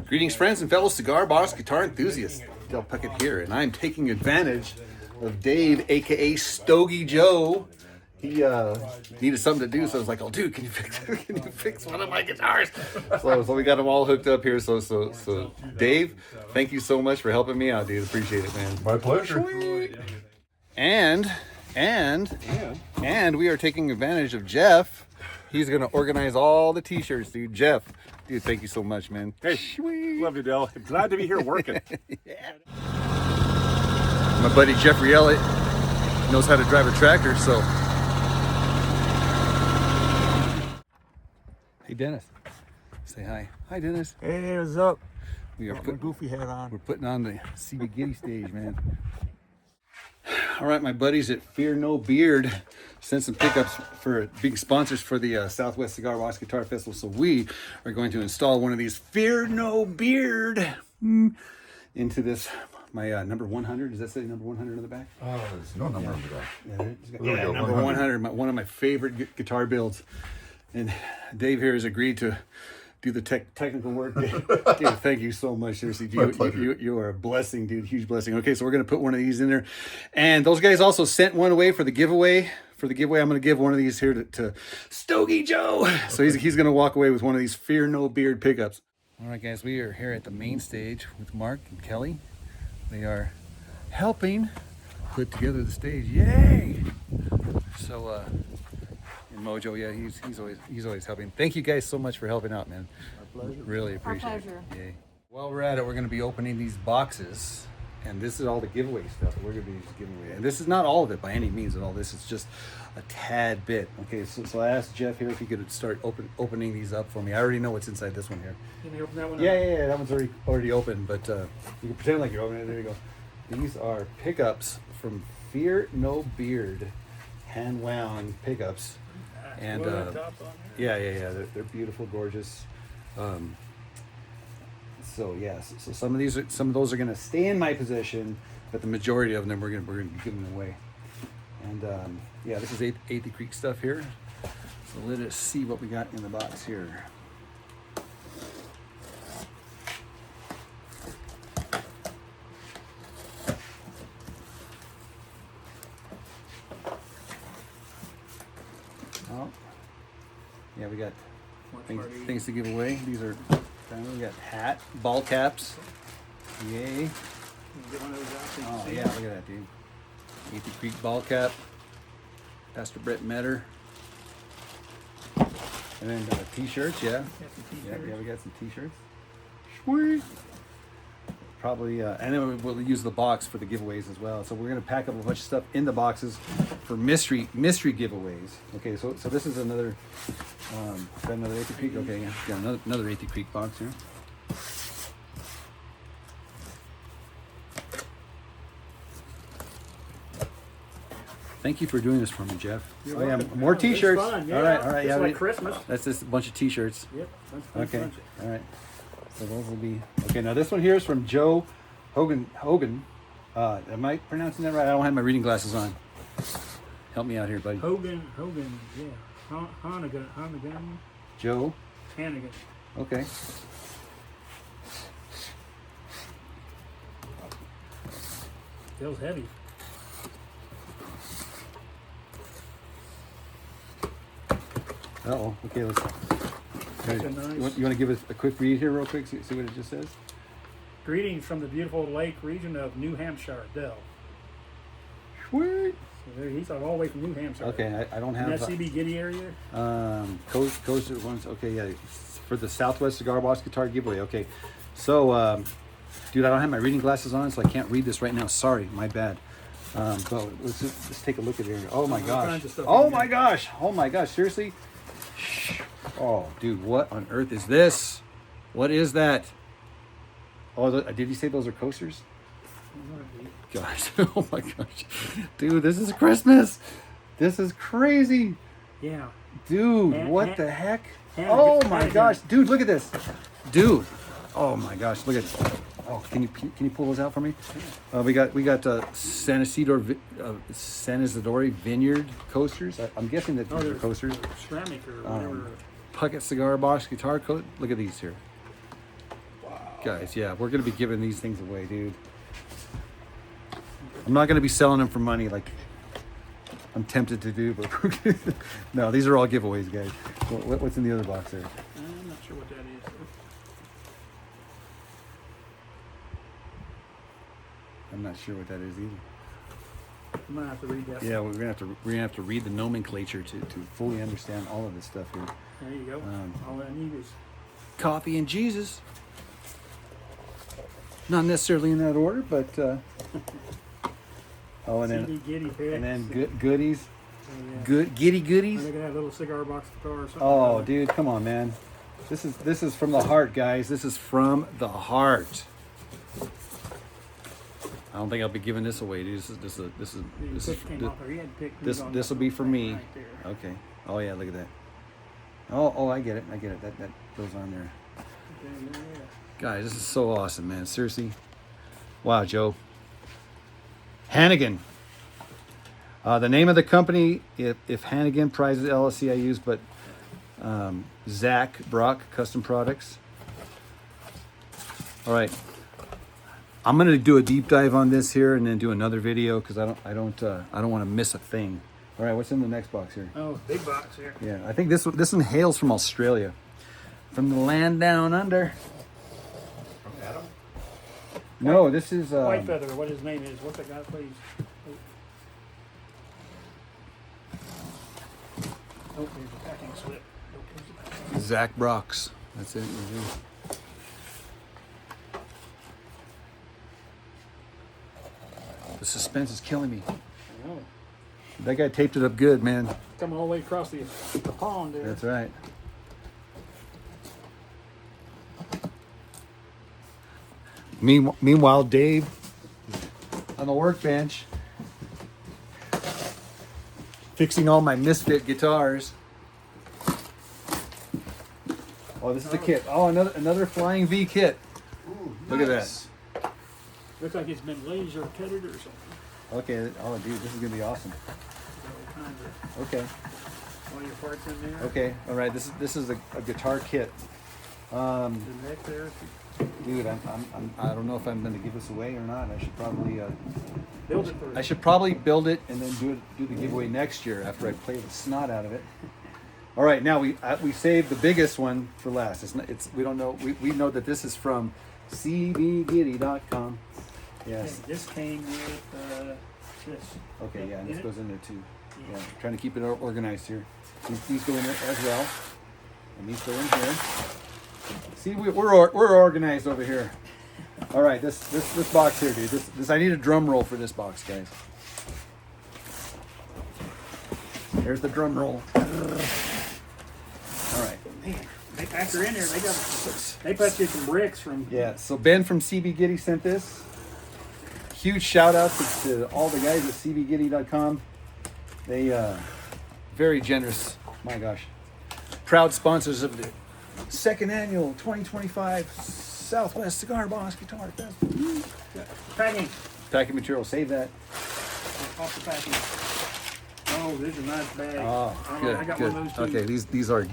Greetings, friends and fellow cigar box guitar enthusiasts. Del Puckett here, and I'm taking advantage of Dave, aka Stogie Joe. He needed something to do, so I was like, "Oh, dude, can you fix one of my guitars?" So we got them all hooked up here. So Dave, thank you so much for helping me out, dude. Appreciate it, man. My pleasure. Sweet. And we are taking advantage of Jeff. He's gonna organize all the T-shirts, dude. Jeff, dude, thank you so much, man. Hey, sweet. Love you, Del. Glad to be here working. Yeah. My buddy Jeffrey Elliott knows how to drive a tractor, so. Hey, Dennis. Say hi. Hi, Dennis. Hey, what's up? We are got my goofy hat on. We're putting on the CIGARS stage, man. All right, my buddies at Fear No Beard sent some pickups for being sponsors for the Southwest Cigar Box Guitar Festival. So we are going to install one of these Fear No Beard into this, my number 100. Does that say number 100 on the back? Oh, there's no number on the back. Yeah, number 100, one of my favorite guitar builds. And Dave here has agreed to do the technical work. Dude, thank you so much. Seriously, you are a blessing, dude. Huge blessing. Okay, so we're gonna put one of these in there, and those guys also sent one away for the giveaway. For the giveaway, I'm gonna give one of these here to Stogie Joe. So he's gonna walk away with one of these Fear No Beard pickups. All right, guys, we are here at the main stage with Mark and Kelly. They are helping put together the stage. Yay! So. And Mojo, yeah, he's always helping. Thank you guys so much for helping out, man. Our pleasure. Really appreciate Our pleasure. it. Yay. While we're at it, we're going to be opening these boxes, and this is all the giveaway stuff that we're going to be just giving away. And this is not all of it by any means at all. This is just a tad bit. Okay, so I asked Jeff here if he could start opening these up for me. I already know what's inside this one here. Can you open that one? Yeah, that one's already open, but you can pretend like you're opening it. There you go. These are pickups from Fear No Beard, hand wound pickups. And yeah, they're beautiful, gorgeous. So yes, so some of those are gonna stay in my possession, but the majority of them we're gonna be giving them away. And yeah, this is 8th Creek stuff here. So let us see what we got in the box here. Oh, yeah, we got things to give away. These are, we got hat, ball caps. Yay. Oh, yeah, look at that, dude. 8th Creek ball cap. Pastor Brett Metter. And then T-shirts, yeah. Yeah, we got some T-shirts. Sweet. Probably, and then we'll use the box for the giveaways as well. So we're gonna pack up a bunch of stuff in the boxes for mystery giveaways. Okay, so this is another, got another 8th Creek. Okay, yeah, got another 8th Creek box here. Thank you for doing this for me, Jeff. You're yeah, welcome. more T-shirts. Fun, yeah. All right, It's yeah. like Christmas. That's just a bunch of T-shirts. Yep. Okay, all right. So those will be okay. Now this one here is from Joe Hogan. Am I pronouncing that right? I don't have my reading glasses on. Help me out here, buddy. Hogan, yeah. Hannigan. Joe. Hannigan. Okay. Feels heavy. Uh-oh. Okay, let's. That's a nice. You want to give us a quick read here real quick, see what it just says? Greetings from the beautiful lake region of New Hampshire, Del. Sweet. So there, he's all the way from New Hampshire. Okay, I don't have... In that CBGD area? Coast at once. Okay, yeah. For the Southwest Cigar Box Guitar giveaway. Okay. So, dude, I don't have my reading glasses on, so I can't read this right now. Sorry, my bad. But let's take a look at it here. Oh my gosh. Oh my gosh. Oh my gosh. Seriously? Oh, dude, what on earth is this? What is that? Oh, did you say those are coasters? Gosh, oh my gosh. Dude, this is Christmas. This is crazy. Yeah. Dude, what the heck? Oh my gosh. Dude, look at this. Dude. Oh my gosh, look at. Oh, can you pull those out for me? We got San Isidro Vineyard coasters. I'm guessing that these are coasters. Ceramic or whatever. Puckett cigar box guitar coat. Look at these here. Guys, yeah, we're gonna be giving these things away, dude. I'm not gonna be selling them for money like I'm tempted to do, but no, these are all giveaways, guys. What's in the other box there? I'm not sure what that is. I'm not sure what that is either. I'm gonna have to read that. Yeah, we're gonna have to read the nomenclature to fully understand all of this stuff here. There you go. All I need is Coffee and Jesus. Not necessarily in that order, but oh, and then CD Giddy picks. and then goodies, Yeah. good giddy goodies. Look at that little cigar box guitar or something. Oh, dude, come on, man. This is from the heart, guys. This is from the heart. I don't think I'll be giving this away, dude. This will be for me. Right there. Okay. Oh yeah, look at that. Oh, I get it. That goes on there. Okay, there, yeah. Guys, this is so awesome, man. Seriously. Wow, Joe. Hannigan. The name of the company, if Hannigan Prizes LLC I use, but Zach Brock Custom Products. All right. I'm gonna do a deep dive on this here and then do another video because I don't want to miss a thing. All right, what's in the next box here? Oh, big box here. Yeah, I think this one hails from Australia, from the land down under. From Adam? No, this is White Feather, what his name is. What's that guy, please? Oh, there's a packing slip. Oh, there's the packing. Zach Brock's. That's it. The suspense is killing me. I know. That guy taped it up good, man. Coming all the way across the pond there. That's right. Meanwhile, Dave on the workbench fixing all my misfit guitars. Oh, this is a kit. Oh, another Flying V kit. Ooh, Look at nice. that. Looks like it's been laser cutted or something. Okay. Oh, dude, this is gonna be awesome. All kinds of Okay. all your parts in there. Okay. All right. This is a guitar kit. The neck there. Dude, I don't know if I'm gonna give this away or not. I should probably Build it first. I should probably build it and then do the giveaway next year after I play the snot out of it. All right, now we saved the biggest one for last. We don't know. We know that this is from cbgiddy.com. Yes. Okay, this came with this. Okay. Yeah, and this In it? goes in there too. Yeah. Trying to keep it organized here. These go in there as well, and these go in here. See, we're organized over here. All right, this box here, dude. This I need a drum roll for this box, guys. Here's the drum roll. All right. Man, they packed her in there. They put you some bricks from. Yeah. So Ben from CB Giddy sent this. Huge shout out to all the guys at cbgiddy.com. They very generous. My gosh, proud sponsors of the second annual 2025 Southwest Cigar Boss Guitar Festival. Packing. Packing material. Save that. Off the packing. Oh, these are nice bags. Oh, I good, got good. one of those too. Okay, these are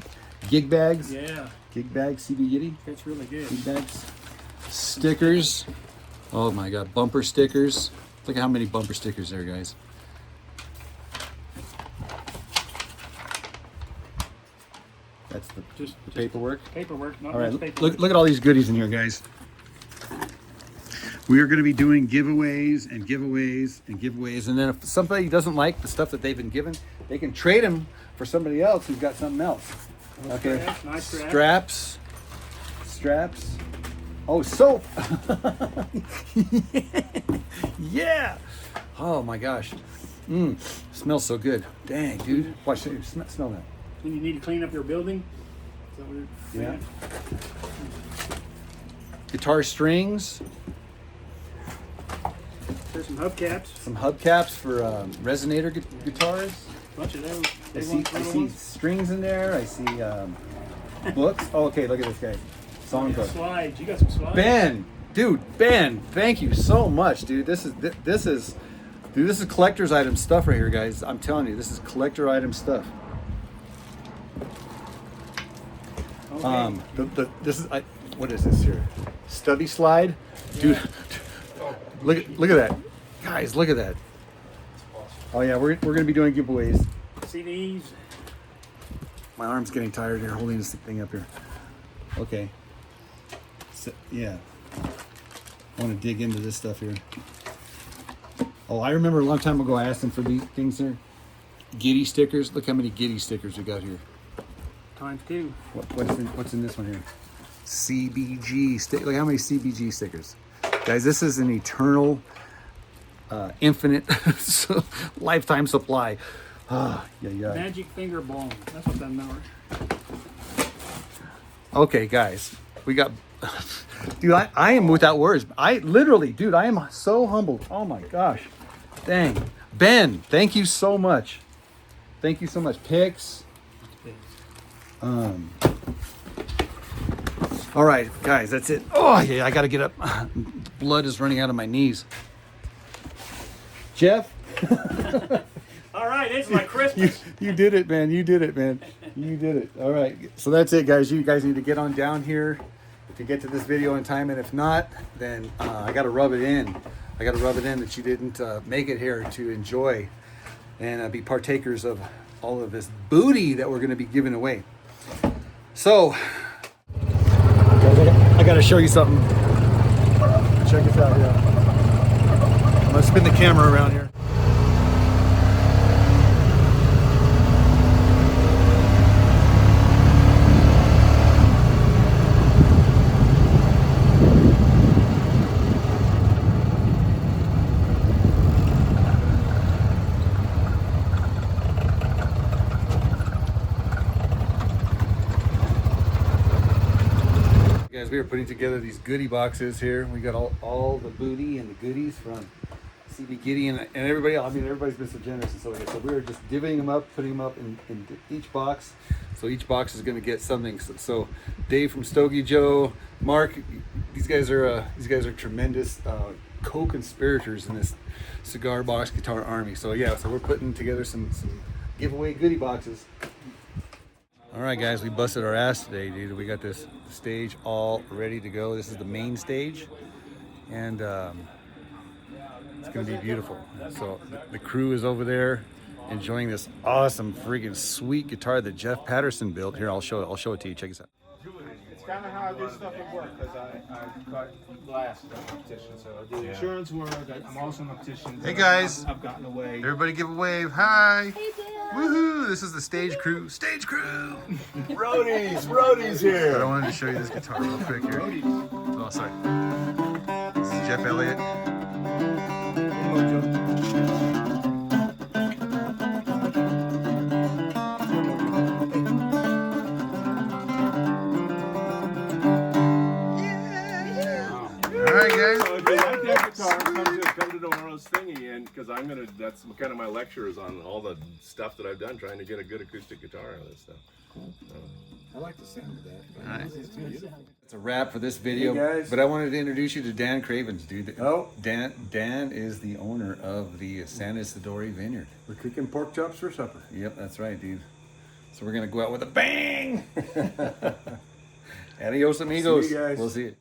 gig bags. Yeah, Gig bags, CB Giddy. it's really good. Gig bags. Stickers. Oh my God, bumper stickers. Look at how many bumper stickers there, guys. That's the paperwork. Paperwork, not All right, much paperwork. look at all these goodies in here, guys. We are going to be doing giveaways and giveaways and giveaways. And then if somebody doesn't like the stuff that they've been given, they can trade them for somebody else who's got something else. Okay. Straps, nice straps. Straps. Oh, soap. Yeah. Oh my gosh. Smells so good. Dang, dude. Watch, smell that. When you need to clean up your building. Is that what you're Yeah. saying? Guitar strings. There's some hubcaps. Some hubcaps for resonator guitars. Bunch of those. I Big see, ones, I little see ones. strings in there. I see books. Oh, okay. Look at this guy. Songbook. Slides. You got some slides. Ben, dude, Ben, thank you so much, dude. This is collector's item stuff right here, guys. I'm telling you, this is collector item stuff. Okay. This is what is this here? Stubby slide, dude. Look at that, guys. Look at that. Oh yeah, we're gonna be doing giveaways. CDs. My arm's getting tired here holding this thing up here. Okay. So, yeah. I want to dig into this stuff here. Oh, I remember a long time ago I asked them for these things here. Giddy stickers. Look how many Giddy stickers we got here. ×2. What's in this one here? CBG. Look how many CBG stickers. Guys, this is an eternal, infinite lifetime supply. Ah, yeah. Magic finger ball. That's what them are. Okay, guys, we got. Dude, I am without words. I am so humbled. Oh my gosh, dang, Ben, thank you so much. Thank you so much, Pix. All right, guys, that's it. Oh yeah, I gotta get up. Blood is running out of my knees. Jeff. All right, it's like Christmas. You did it, man. You did it, man. You did it. All right. So that's it, guys. You guys need to get on down here to get to this video in time. And if not, then I got to rub it in. I got to rub it in that you didn't make it here to enjoy and be partakers of all of this booty that we're going to be giving away. So, guys, I got to show you something. Check this out here. I'm going to spin the camera around here. Guys, we are putting together these goodie boxes here. We got all the booty and the goodies from CB Giddy and everybody else. I mean, everybody's been so generous and stuff like that. So we are just divvying them up, putting them up in each box. So each box is going to get something. So Dave from Stogie Joe, Mark, these guys are tremendous co-conspirators in this cigar box guitar army. So yeah, so we're putting together some giveaway goodie boxes. All right, guys, we busted our ass today, dude. We got this stage all ready to go. This is the main stage, and it's gonna be beautiful. So the crew is over there enjoying this awesome, freaking sweet guitar that Jeff Patterson built. Here, I'll show it to you. Check this out. It's kind of how this stuff would work because I cut glass in the competition. So I do insurance work. I'm also an optician. Hey guys, I've gotten away. Everybody give a wave. Hi. Hey, Dan. Woohoo! This is the stage crew. Stage crew. Roadies here. But I wanted to show you this guitar real quick here. Oh, sorry. This is Jeff Elliott. Alright, guys. So if you like that guitar, come to tomorrow's thingy, and because that's kind of my lecture is on all the stuff that I've done, trying to get a good acoustic guitar out of this stuff. I like the sound of that. Alright. It's beautiful. That's a wrap for this video. Hey, guys. But I wanted to introduce you to Dan Cravens, dude. Oh. Dan is the owner of the San Isidore Vineyard. We're cooking pork chops for supper. Yep, that's right, dude. So we're gonna go out with a bang. Adios, amigos. See you guys. We'll see you.